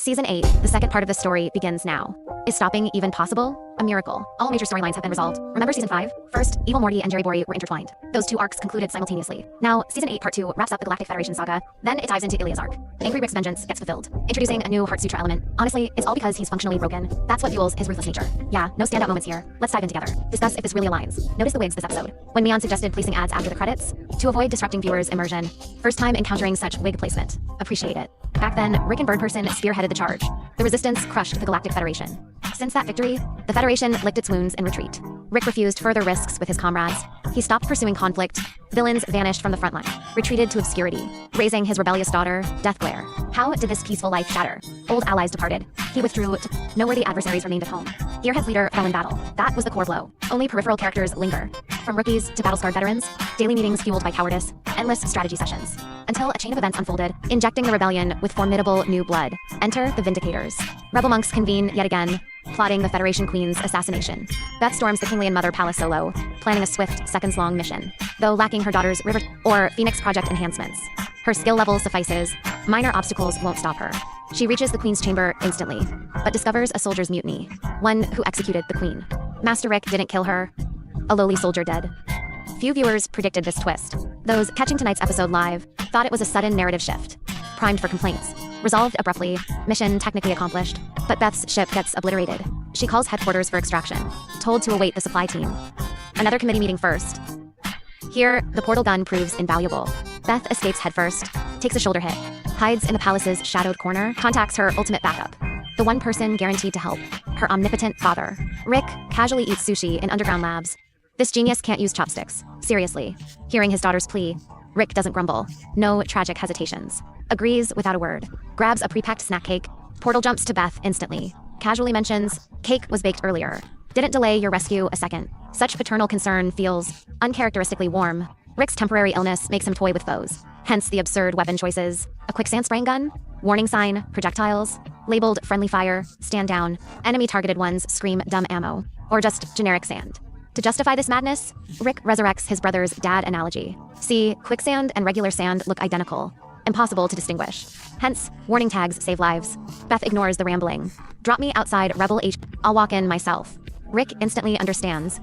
Season 8, the second part of the story, begins now. Is stopping even possible? A miracle. All major storylines have been resolved. Remember Season 5? First, evil Morty and Jerry Bory were intertwined. Those two arcs concluded simultaneously. Now, Season 8 Part 2 wraps up the Galactic Federation saga, then it dives into Ilya's arc. Angry Rick's vengeance gets fulfilled, introducing a new Heart Sutra element. Honestly, it's all because he's functionally broken. That's what fuels his ruthless nature. Yeah, no standout moments here. Let's dive in together. Discuss if this really aligns. Notice the wigs this episode. When Neon suggested placing ads after the credits, to avoid disrupting viewers' immersion. First time encountering such wig placement. Appreciate it. Back then, Rick and Birdperson spearheaded the charge. The Resistance crushed the Galactic Federation. Since that victory, the Federation licked its wounds in retreat. Rick refused further risks with his comrades. He stopped pursuing conflict. Villains vanished from the front line, retreated to obscurity, raising his rebellious daughter, Deathglare. How did this peaceful life shatter? Old allies departed. He withdrew. Noteworthy adversaries remained at home. Gearhead's leader fell in battle. That was the core blow. Only peripheral characters linger. From rookies to battle-scarred veterans, daily meetings fueled by cowardice, endless strategy sessions. Until a chain of events unfolded, injecting the rebellion with formidable new blood. Enter the Vindicators. Rebel monks convene yet again, plotting the Federation Queen's assassination. Beth storms the Kingly and Mother Palace solo, planning a swift, seconds-long mission. Though lacking her daughter's River or Phoenix Project enhancements. Her skill level suffices. Minor obstacles won't stop her. She reaches the Queen's chamber instantly, but discovers a soldier's mutiny. One who executed the Queen. Master Rick didn't kill her. A lowly soldier dead. Few viewers predicted this twist. Those catching tonight's episode live thought it was a sudden narrative shift. Primed for complaints. Resolved abruptly, mission technically accomplished, but Beth's ship gets obliterated. She calls headquarters for extraction, told to await the supply team. Another committee meeting first. Here, the portal gun proves invaluable. Beth escapes headfirst, takes a shoulder hit, hides in the palace's shadowed corner, contacts her ultimate backup. The one person guaranteed to help, her omnipotent father. Rick casually eats sushi in underground labs. This genius can't use chopsticks. Seriously. Hearing his daughter's plea, Rick doesn't grumble. No tragic hesitations. Agrees without a word. Grabs a pre-packed snack cake. Portal jumps to Beth instantly. Casually mentions, cake was baked earlier. Didn't delay your rescue a second. Such paternal concern feels uncharacteristically warm. Rick's temporary illness makes him toy with foes. Hence the absurd weapon choices. A quicksand spraying gun? Warning sign, projectiles. Labeled friendly fire, stand down. Enemy targeted ones scream dumb ammo. Or just generic sand. To justify this madness, Rick resurrects his brother's dad analogy. See, quicksand and regular sand look identical. Impossible to distinguish. Hence, warning tags save lives. Beth ignores the rambling. Drop me outside Rebel H. I'll walk in myself. Rick instantly understands.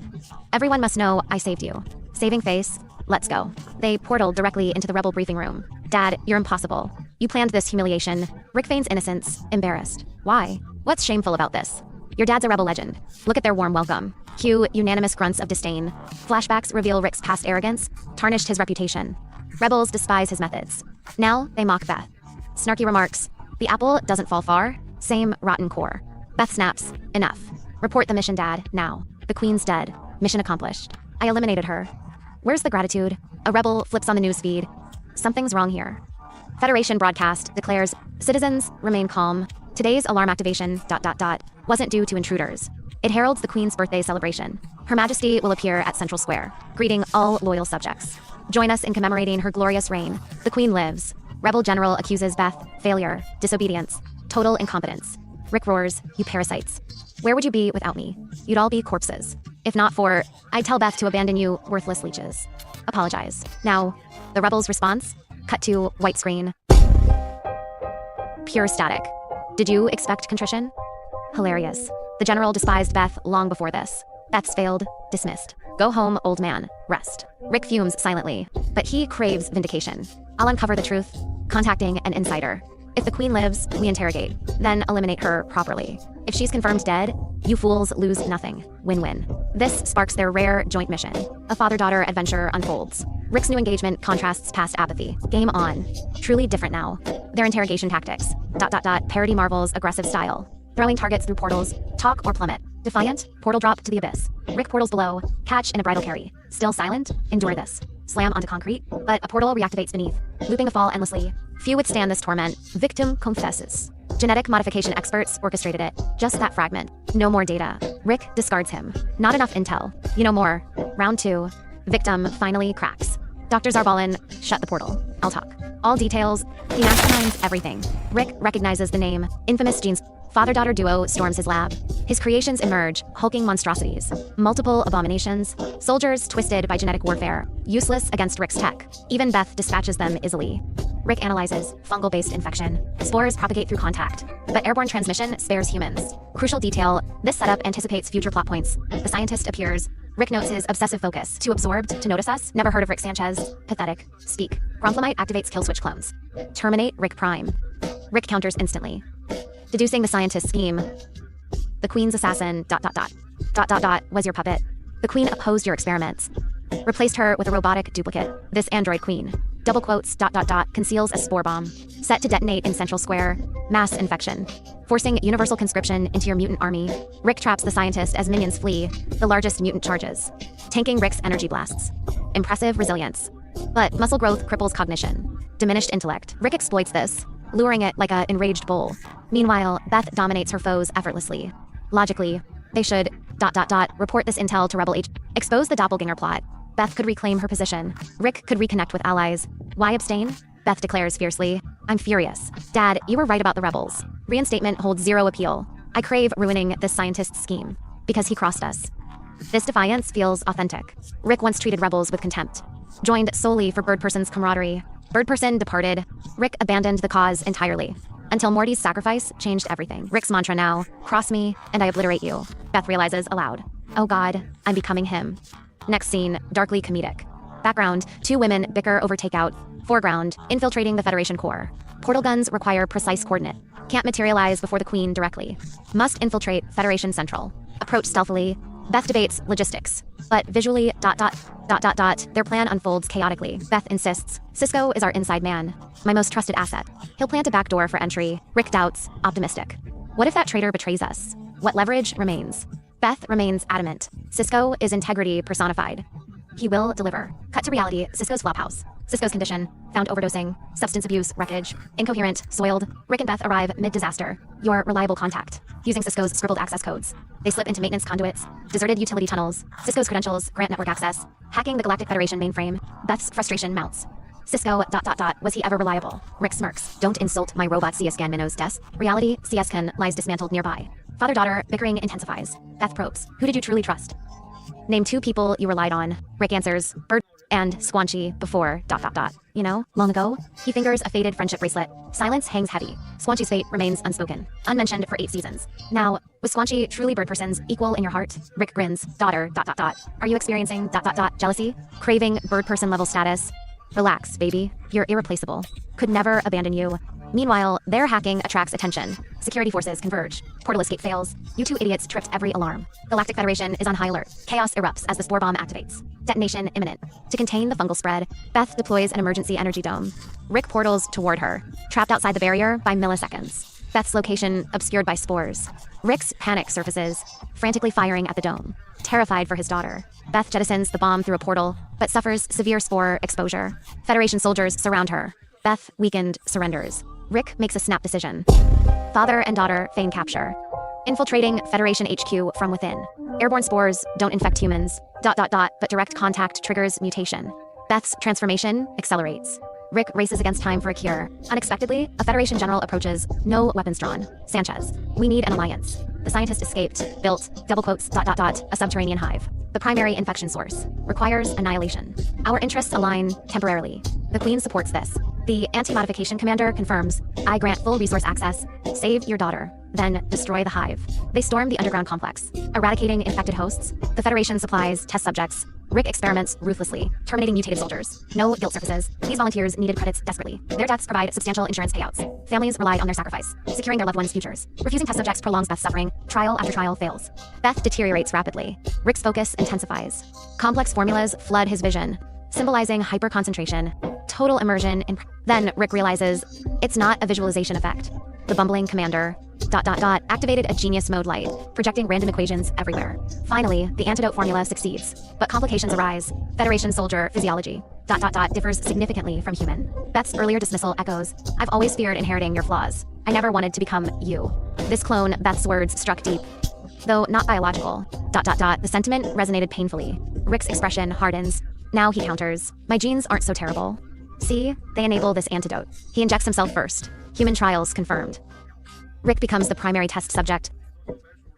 Everyone must know I saved you. Saving face, let's go. They portal directly into the Rebel briefing room. Dad, you're impossible. You planned this humiliation. Rick feigns innocence, embarrassed. Why? What's shameful about this? Your dad's a Rebel legend. Look at their warm welcome. Cue unanimous grunts of disdain. Flashbacks reveal Rick's past arrogance, tarnished his reputation. Rebels despise his methods. Now they mock Beth. Snarky remarks, the apple doesn't fall far, same rotten core. Beth snaps, enough. Report the mission, Dad, now. The Queen's dead. Mission accomplished. I eliminated her. Where's the gratitude? A rebel flips on the newsfeed. Something's wrong here. Federation broadcast declares, citizens, remain calm. Today's alarm activation, ... wasn't due to intruders. It heralds the Queen's birthday celebration. Her Majesty will appear at Central Square, greeting all loyal subjects. Join us in commemorating her glorious reign. The Queen lives. Rebel General accuses Beth, failure, disobedience, total incompetence. Rick roars, you parasites. Where would you be without me? You'd all be corpses. If not for, I'd tell Beth to abandon you, worthless leeches. Apologize. Now, the Rebels' response? Cut to white screen. Pure static. Did you expect contrition? Hilarious. The general despised Beth long before this. Beth's failed, dismissed. Go home, old man. Rest. Rick fumes silently, but he craves vindication. I'll uncover the truth, contacting an insider. If the Queen lives, we interrogate, then eliminate her properly. If she's confirmed dead, you fools lose nothing. Win-win. This sparks their rare joint mission. A father-daughter adventure unfolds. Rick's new engagement contrasts past apathy. Game on. Truly different now. Their interrogation tactics. ... Parody Marvel's aggressive style. Throwing targets through portals, talk or plummet. Defiant, portal drop to the abyss. Rick portals below, catch in a bridal carry. Still silent, endure this. Slam onto concrete, but a portal reactivates beneath, looping a fall endlessly. Few withstand this torment. Victim confesses. Genetic modification experts orchestrated it. Just that fragment. No more data. Rick discards him. Not enough intel. You know more. Round 2. Victim finally cracks. Dr. Zarbalin, shut the portal. I'll talk. All details. He masterminds everything. Rick recognizes the name. Infamous genes. Father-daughter duo storms his lab. His creations emerge, hulking monstrosities. Multiple abominations. Soldiers twisted by genetic warfare. Useless against Rick's tech. Even Beth dispatches them easily. Rick analyzes fungal-based infection. Spores propagate through contact, but airborne transmission spares humans. Crucial detail, this setup anticipates future plot points. The scientist appears. Rick notes his obsessive focus. Too absorbed to notice us? Never heard of Rick Sanchez? Pathetic. Speak. Bromflamite activates kill switch clones. Terminate Rick Prime. Rick counters instantly. Deducing the scientist's scheme. The Queen's assassin, ... was your puppet. The Queen opposed your experiments. Replaced her with a robotic duplicate. This android queen. Double quotes, ... conceals a spore bomb. Set to detonate in Central Square. Mass infection. Forcing universal conscription into your mutant army. Rick traps the scientist as minions flee. The largest mutant charges. Tanking Rick's energy blasts. Impressive resilience. But muscle growth cripples cognition. Diminished intellect. Rick exploits this, luring it like an enraged bull. Meanwhile, Beth dominates her foes effortlessly. Logically, they should ... report this intel to Rebel H. Expose the doppelganger plot. Beth could reclaim her position. Rick could reconnect with allies. Why abstain? Beth declares fiercely. I'm furious. Dad, you were right about the rebels. Reinstatement holds zero appeal. I crave ruining this scientist's scheme. Because he crossed us. This defiance feels authentic. Rick once treated rebels with contempt. Joined solely for Birdperson's camaraderie. Birdperson departed. Rick abandoned the cause entirely. Until Morty's sacrifice changed everything. Rick's mantra now, cross me, and I obliterate you. Beth realizes aloud. Oh God, I'm becoming him. Next scene, darkly comedic. Background, two women bicker over takeout. Foreground, infiltrating the Federation core. Portal guns require precise coordinate. Can't materialize before the Queen directly. Must infiltrate Federation Central. Approach stealthily. Beth debates logistics. But visually, ... their plan unfolds chaotically. Beth insists, Cisco is our inside man. My most trusted asset. He'll plant a backdoor for entry. Rick doubts, optimistic. What if that traitor betrays us? What leverage remains? Beth remains adamant. Cisco is integrity personified. He will deliver. Cut to reality, Cisco's flophouse. Cisco's condition, found overdosing, substance abuse, wreckage, incoherent, soiled. Rick and Beth arrive mid-disaster. Your reliable contact. Using Cisco's scribbled access codes. They slip into maintenance conduits, deserted utility tunnels, Cisco's credentials, grant network access, hacking the Galactic Federation mainframe. Beth's frustration mounts. Cisco, ... was he ever reliable? Rick smirks. Don't insult my robot CScan Minnows des. Reality, CScan lies dismantled nearby. Father-daughter, bickering intensifies. Beth probes. Who did you truly trust? Name two people you relied on. Rick answers, Bird and Squanchy before ... You know, long ago? He fingers a faded friendship bracelet. Silence hangs heavy. Squanchy's fate remains unspoken. Unmentioned for 8 seasons. Now, was Squanchy truly Birdperson's equal in your heart? Rick grins. Daughter ... Are you experiencing ... jealousy? Craving Birdperson level status? Relax, baby. You're irreplaceable. Could never abandon you. Meanwhile, their hacking attracts attention. Security forces converge. Portal escape fails. You two idiots tripped every alarm. Galactic Federation is on high alert. Chaos erupts as the spore bomb activates. Detonation imminent. To contain the fungal spread, Beth deploys an emergency energy dome. Rick portals toward her, trapped outside the barrier by milliseconds. Beth's location obscured by spores. Rick's panic surfaces, frantically firing at the dome. Terrified for his daughter, Beth jettisons the bomb through a portal, but suffers severe spore exposure. Federation soldiers surround her. Beth, weakened, surrenders. Rick makes a snap decision. Father and daughter feign capture. Infiltrating Federation HQ from within. Airborne spores don't infect humans, ... but direct contact triggers mutation. Beth's transformation accelerates. Rick races against time for a cure. Unexpectedly, a Federation general approaches, no weapons drawn. Sanchez, we need an alliance. The scientist escaped, built, ... a subterranean hive. The primary infection source. Requires annihilation. Our interests align temporarily. The Queen supports this. The anti-modification commander confirms, I grant full resource access. Save your daughter. Then destroy the hive. They storm the underground complex, eradicating infected hosts. The Federation supplies test subjects. Rick experiments ruthlessly, terminating mutated soldiers. No guilt surfaces. These volunteers needed credits desperately. Their deaths provide substantial insurance payouts. Families relied on their sacrifice, securing their loved ones' futures. Refusing test subjects prolongs Beth's suffering. Trial after trial fails. Beth deteriorates rapidly. Rick's focus intensifies. Complex formulas flood his vision, symbolizing hyperconcentration, total immersion in... Then Rick realizes it's not a visualization effect. The bumbling commander ... activated a genius mode light, projecting random equations everywhere. Finally, the antidote formula succeeds, but complications arise. Federation soldier physiology ... differs significantly from human. Beth's earlier dismissal echoes, I've always feared inheriting your flaws. I never wanted to become you. This clone, Beth's words struck deep, though not biological ... The sentiment resonated painfully. Rick's expression hardens. Now he counters, my genes aren't so terrible. See, they enable this antidote. He injects himself first. Human trials confirmed. Rick becomes the primary test subject,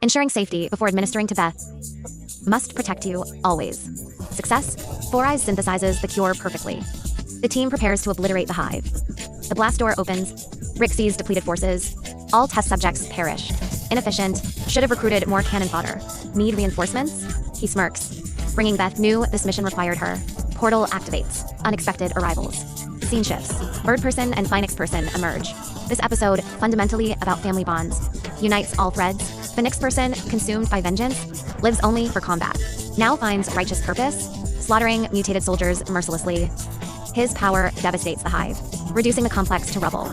ensuring safety before administering to Beth. Must protect you, always. Success? Four Eyes synthesizes the cure perfectly. The team prepares to obliterate the hive. The blast door opens. Rick sees depleted forces. All test subjects perished. Inefficient. Should have recruited more cannon fodder. Need reinforcements? He smirks. Bringing Beth knew this mission required her. Portal activates. Unexpected arrivals. Scene shifts. Bird person and Phoenix person emerge. This episode, fundamentally about family bonds, unites all threads. The Nyx person, consumed by vengeance, lives only for combat. Now finds righteous purpose, slaughtering mutated soldiers mercilessly. His power devastates the hive, reducing the complex to rubble.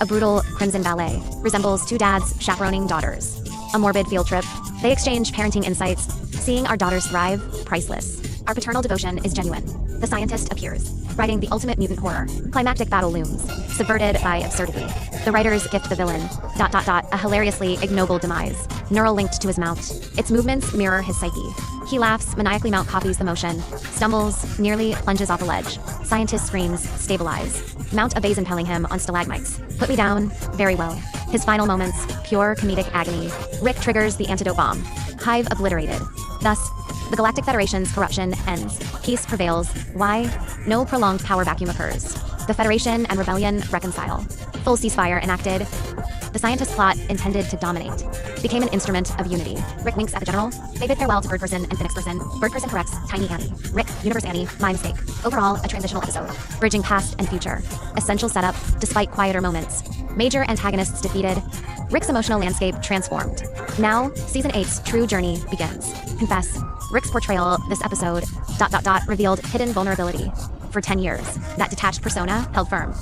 A brutal crimson ballet resembles two dads chaperoning daughters. A morbid field trip. They exchange parenting insights. Seeing our daughters thrive, priceless. Our paternal devotion is genuine. The scientist appears, writing the ultimate mutant horror. Climactic battle looms, subverted by absurdity. The writers gift the villain, a hilariously ignoble demise, neural linked to his mount. Its movements mirror his psyche. He laughs, maniacally Mount copies the motion, stumbles, nearly plunges off a ledge. Scientist screams, stabilize. Mount obeys, impelling him on stalagmites. Put me down, very well. His final moments, pure comedic agony. Rick triggers the antidote bomb. Hive obliterated. Thus, the Galactic Federation's corruption ends. Peace prevails. Why? No prolonged power vacuum occurs. The Federation and Rebellion reconcile. Full ceasefire enacted. The scientist plot, intended to dominate, became an instrument of unity. Rick winks at the general. They bid farewell to Bird Person and Phoenix Person. Bird Person corrects Tiny Annie. Rick, Universe Annie, my mistake. Overall, a transitional episode. Bridging past and future. Essential setup, despite quieter moments. Major antagonists defeated. Rick's emotional landscape transformed. Now, Season 8's true journey begins. Confess, Rick's portrayal this episode, revealed hidden vulnerability. For 10 years, that detached persona held firm.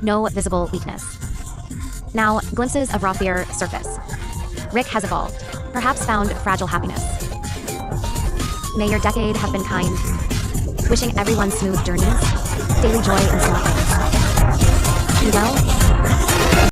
No visible weakness. Now, glimpses of raw fear surface. Rick has evolved, perhaps found fragile happiness. May your decade have been kind. Wishing everyone smooth journeys, daily joy and small things. Be well.